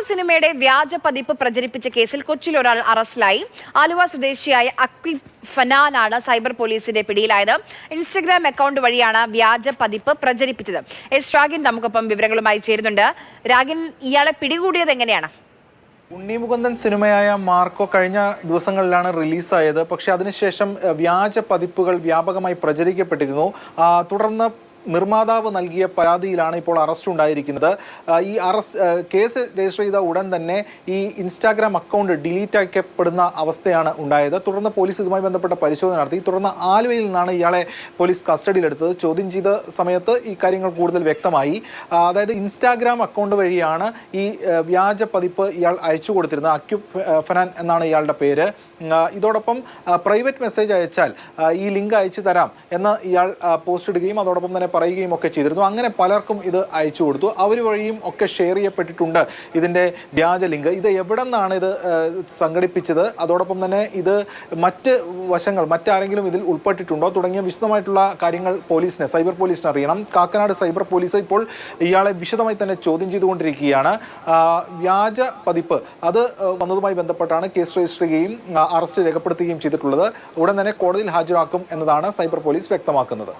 സിനിമയുടെ വ്യാജ പതിപ്പ് പ്രചരിപ്പിച്ച കേസിൽ കൊച്ചിയിൽ ഒരാൾ അറസ്റ്റിലായി. ആലുവ സ്വദേശിയായ അക്വിഫ് ഫനാനാണ് സൈബർ പോലീസിന്റെ പിടിയിലായത്. ഇൻസ്റ്റഗ്രാം അക്കൗണ്ട് വഴിയാണ് വ്യാജ പതിപ്പ് പ്രചരിപ്പിച്ചത്. എസ് രാഗിൻ നമുക്കൊപ്പം വിവരങ്ങളുമായി ചേരുന്നുണ്ട്. രാഗിൻ, ഇയാളെ പിടികൂടിയത് എങ്ങനെയാണ്? ഉണ്ണിമുകുന്ദൻ സിനിമയായ മാർക്കോ കഴിഞ്ഞ ദിവസങ്ങളിലാണ് റിലീസായത്. പക്ഷെ അതിനുശേഷം വ്യാജ പതിപ്പുകൾ വ്യാപകമായി പ്രചരിക്കപ്പെട്ടിരുന്നു. തുടർന്ന് നിർമ്മാതാവ് നൽകിയ പരാതിയിലാണ് ഇപ്പോൾ അറസ്റ്റ് ഉണ്ടായിരിക്കുന്നത്. ഈ കേസ് രജിസ്റ്റർ ചെയ്ത ഉടൻ തന്നെ ഈ ഇൻസ്റ്റാഗ്രാം അക്കൗണ്ട് ഡിലീറ്റ് ആക്കപ്പെടുന്ന അവസ്ഥയാണ് ഉണ്ടായത്. തുടർന്ന് പോലീസ് ഇതുമായി ബന്ധപ്പെട്ട പരിശോധന നടത്തി. തുടർന്ന് ആലുവയിൽ നിന്നാണ് ഇയാളെ പോലീസ് കസ്റ്റഡിയിലെടുത്തത്. ചോദ്യം ചെയ്ത സമയത്ത് ഈ കാര്യങ്ങൾ കൂടുതൽ വ്യക്തമായി. അതായത് ഇൻസ്റ്റാഗ്രാം അക്കൗണ്ട് വഴിയാണ് ഈ വ്യാജ പതിപ്പ് ഇയാൾ അയച്ചു കൊടുത്തിരുന്നത്. അക്വിഫ് ഫനാൻ എന്നാണ് ഇയാളുടെ പേര്. ഇതോടൊപ്പം പ്രൈവറ്റ് മെസ്സേജ് അയച്ചാൽ ഈ ലിങ്ക് അയച്ചു തരാം എന്ന് ഇയാൾ പോസ്റ്റ് ഇടുകയും അതോടൊപ്പം തന്നെ പറയുകയും ഒക്കെ ചെയ്തിരുന്നു. അങ്ങനെ പലർക്കും ഇത് അയച്ചു കൊടുത്തു. അവർ വഴിയും ഒക്കെ ഷെയർ ചെയ്യപ്പെട്ടിട്ടുണ്ട് ഇതിൻ്റെ വ്യാജ ലിങ്ക്. ഇത് എവിടെ നിന്നാണ് ഇത് സംഘടിപ്പിച്ചത്, അതോടൊപ്പം തന്നെ ഇത് മറ്റ് വശങ്ങൾ മറ്റാരെങ്കിലും ഇതിൽ ഉൾപ്പെട്ടിട്ടുണ്ടോ തുടങ്ങിയ വിശദമായിട്ടുള്ള കാര്യങ്ങൾ സൈബർ പോലീസിന് അറിയണം. കാക്കനാട് സൈബർ പോലീസ് ഇപ്പോൾ ഇയാളെ വിശദമായി തന്നെ ചോദ്യം ചെയ്തുകൊണ്ടിരിക്കുകയാണ്. വ്യാജ പതിപ്പ് അത് വന്നതുമായി ബന്ധപ്പെട്ടാണ് കേസ് രജിസ്റ്റർ ചെയ്യുകയും അറസ്റ്റ് രേഖപ്പെടുത്തുകയും ചെയ്തിട്ടുള്ളത്. ഉടൻ തന്നെ കോടതിയിൽ ഹാജരാക്കും എന്നതാണ് സൈബർ പോലീസ് വ്യക്തമാക്കുന്നത്.